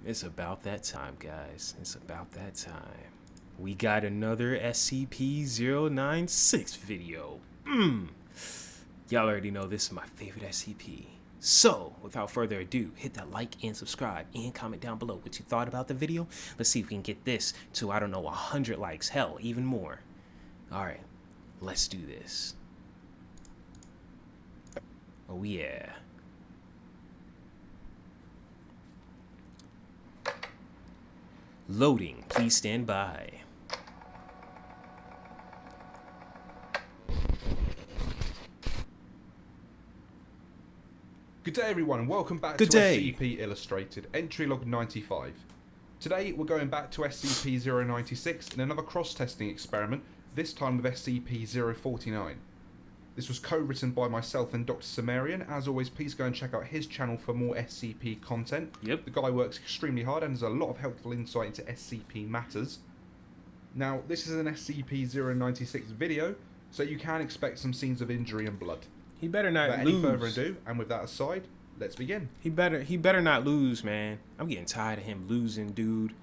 It's about that time, guys. It's about that time. We got another SCP-096 video. Y'all already know this is my favorite SCP. So, without further ado, hit that like and subscribe and comment down below what you thought about the video. Let's see if we can get this to, I don't know, 100 likes. Hell, even more. Alright, let's do this. Oh yeah. Loading, please stand by. Good day everyone and welcome back to SCP Illustrated, entry log 95. Today we're going back to SCP-096 in another cross-testing experiment, this time with SCP-049. This was co-written by myself and Dr. Sumerian. As always, please go and check out his channel for more SCP content. Yep. The guy works extremely hard and has a lot of helpful insight into SCP matters. Now, this is an SCP-096 video, so you can expect some scenes of injury and blood. He better not Without lose. any further ado, and with that aside, let's begin. He better not lose, man. I'm getting tired of him losing, dude.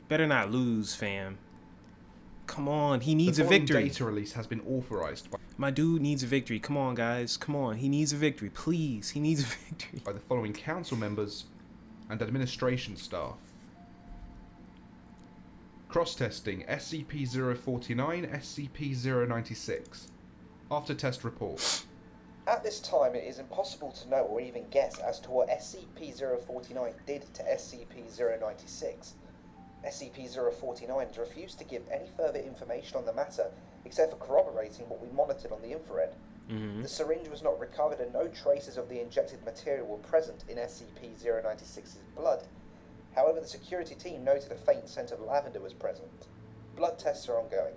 Better not lose, fam. Come on, he needs a victory. The data release has been authorized by my dude needs a victory. Come on, guys. Come on. He needs a victory. Please. He needs a victory. By the following council members and administration staff. Cross-testing SCP-049, SCP-096. After test report. At this time, it is impossible to know or even guess as to what SCP-049 did to SCP-096. SCP-049 has refused to give any further information on the matter, except for corroborating what we monitored on the infrared. The syringe was not recovered and no traces of the injected material were present in SCP-096's blood. However, the security team noted a faint scent of lavender was present. Blood tests are ongoing.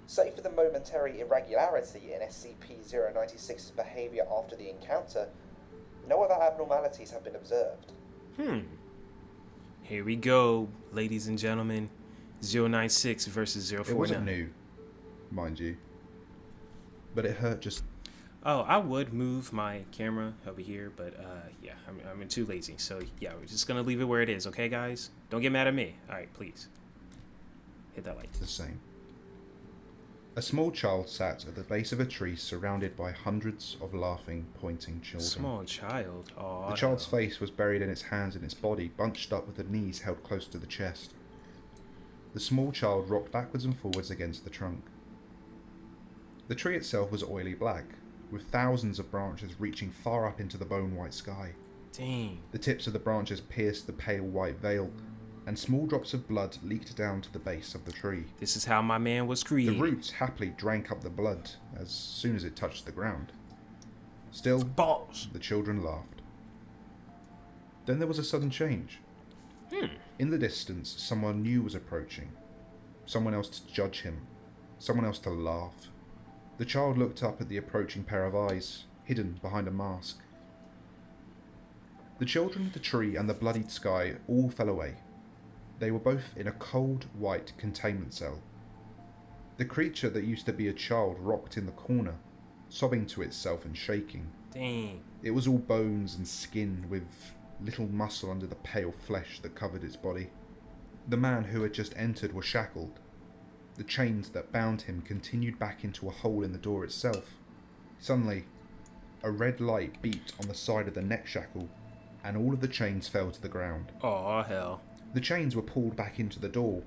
Save for the momentary irregularity in SCP-096's behavior after the encounter, no other abnormalities have been observed. Here we go, ladies and gentlemen. 096 versus 049. It wasn't new, mind you, but it hurt just... Oh, I would move my camera over here, but yeah, I'm too lazy. So yeah, we're just gonna leave it where it is, okay, guys? Don't get mad at me. All right, please. Hit that like. The same. A small child sat at the base of a tree surrounded by hundreds of laughing, pointing children. Small child? Aww. The child's face was buried in its hands and its body bunched up with the knees held close to the chest. The small child rocked backwards and forwards against the trunk. The tree itself was oily black, with thousands of branches reaching far up into the bone-white sky. Dang. The tips of the branches pierced the pale white veil, and small drops of blood leaked down to the base of the tree. This is how my man was created. The roots happily drank up the blood as soon as it touched the ground. Still, balls. The children laughed. Then there was a sudden change. In the distance, someone new was approaching. Someone else to judge him. Someone else to laugh. The child looked up at the approaching pair of eyes, hidden behind a mask. The children, the tree, and the bloodied sky all fell away. They were both in a cold, white containment cell. The creature that used to be a child rocked in the corner, sobbing to itself and shaking. Dang. It was all bones and skin, with little muscle under the pale flesh that covered its body. The man who had just entered was shackled. The chains that bound him continued back into a hole in the door itself. Suddenly, a red light beat on the side of the neck shackle, and all of the chains fell to the ground. Aw, hell. The chains were pulled back into the door,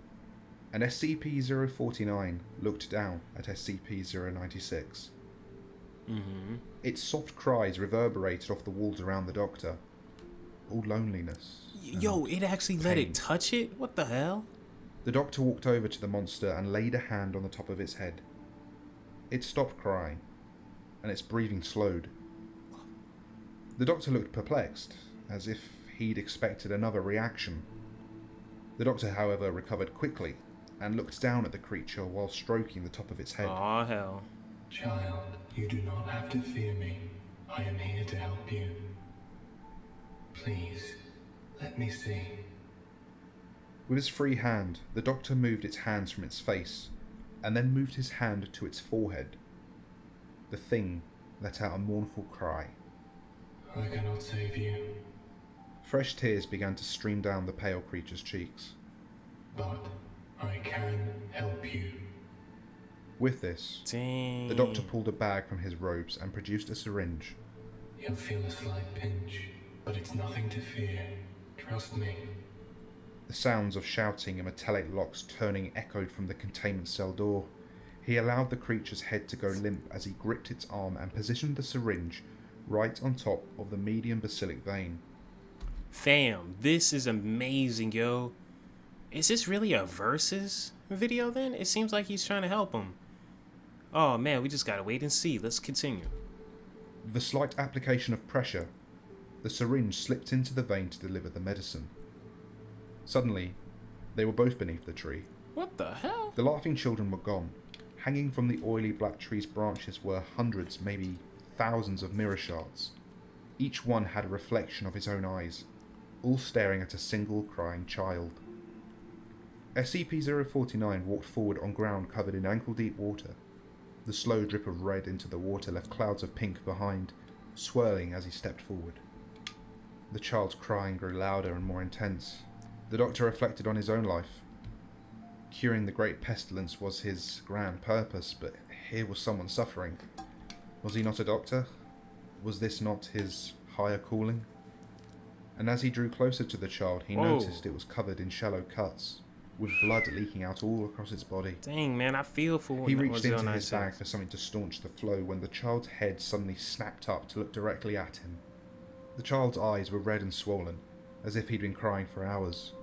and SCP-049 looked down at SCP-096. Its soft cries reverberated off the walls around the doctor. All loneliness. Yo, it actually let pain. it touch it? What the hell? The doctor walked over to the monster and laid a hand on the top of its head. It stopped crying, and its breathing slowed. The doctor looked perplexed, as if he'd expected another reaction. The doctor, however, recovered quickly and looked down at the creature while stroking the top of its head. Aw, hell. Child, you do not have to fear me. I am here to help you. Please, let me see. With his free hand, the doctor moved its hands from its face, and then moved his hand to its forehead. The thing let out a mournful cry. I cannot save you. Fresh tears began to stream down the pale creature's cheeks. But I can help you. With this, Dang. the doctor pulled a bag from his robes and produced a syringe. You'll feel a slight pinch, but it's nothing to fear. Trust me. The sounds of shouting and metallic locks turning echoed from the containment cell door. He allowed the creature's head to go limp as he gripped its arm and positioned the syringe right on top of the median basilic vein. Fam, this is amazing, yo. Is this really a versus video then? It seems like he's trying to help him. Oh man, we just gotta wait and see. Let's continue. With a slight application of pressure, the syringe slipped into the vein to deliver the medicine. Suddenly, they were both beneath the tree. What the hell? The laughing children were gone. Hanging from the oily black tree's branches were hundreds, maybe thousands of mirror shards. Each one had a reflection of his own eyes, all staring at a single crying child. SCP-049 walked forward on ground covered in ankle-deep water. The slow drip of red into the water left clouds of pink behind, swirling as he stepped forward. The child's crying grew louder and more intense. The doctor reflected on his own life. Curing the great pestilence was his grand purpose, but here was someone suffering. Was he not a doctor? Was this not his higher calling? And as he drew closer to the child, he noticed it was covered in shallow cuts, with blood leaking out all across its body. Dang, man, I feel for He reached into his 096. bag for something to staunch the flow when the child's head suddenly snapped up to look directly at him. The child's eyes were red and swollen, as if he'd been crying for hours.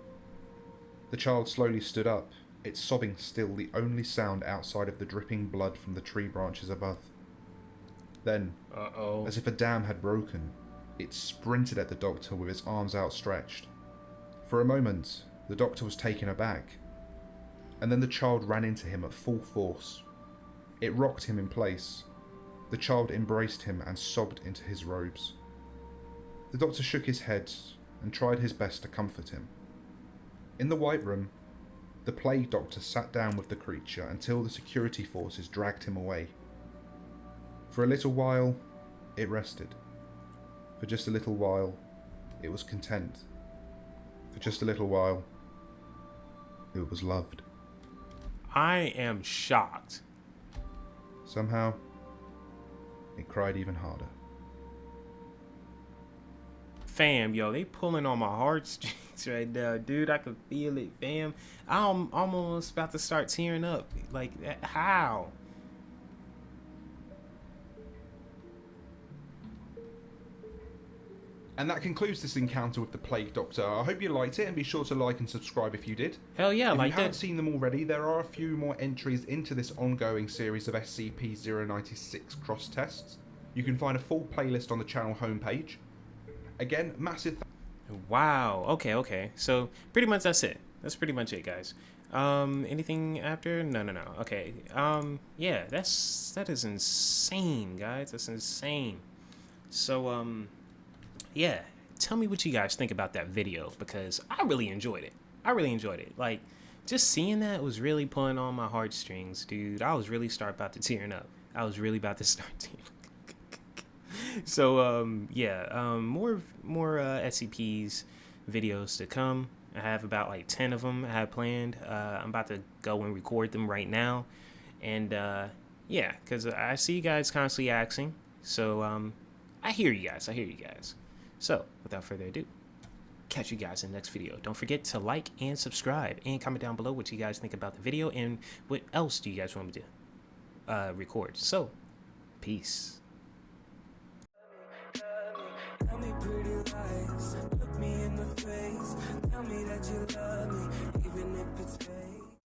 The child slowly stood up, its sobbing still the only sound outside of the dripping blood from the tree branches above. Then, Uh-oh. as if a dam had broken, it sprinted at the doctor with its arms outstretched. For a moment, the doctor was taken aback, and then the child ran into him at full force. It rocked him in place. The child embraced him and sobbed into his robes. The doctor shook his head and tried his best to comfort him. In the White Room, the plague doctor sat down with the creature until the security forces dragged him away. For a little while, it rested. For just a little while, it was content. For just a little while, it was loved. I am shocked. Somehow, it cried even harder. Fam, yo, they pulling on my heartstrings right now, dude. I can feel it, fam. I'm almost about to start tearing up. Like, how? And that concludes this encounter with the Plague Doctor. I hope you liked it, and be sure to like and subscribe if you did. Hell yeah, If like you haven't that. seen them already, there are a few more entries into this ongoing series of SCP-096 cross-tests. You can find a full playlist on the channel homepage. Again, massive Wow. Okay. So pretty much that's it. That's pretty much it, guys. Anything after? No. Okay. Yeah, that is insane, guys. That's insane. So, yeah, tell me what you guys think about that video, because I really enjoyed it. Like, just seeing that was really pulling on my heartstrings, dude. I was really about to tearing up. I was really about to start tearing up. So, yeah, more SCPs videos to come. I have about like 10 of them I have planned. I'm about to go and record them right now. And, yeah, because I see you guys constantly asking. So, I hear you guys. So, without further ado, catch you guys in the next video. Don't forget to like and subscribe and comment down below what you guys think about the video and what else do you guys want me to record. So, peace. Tell me pretty lies, look me in the face. Tell me that you love me, even if it's fake.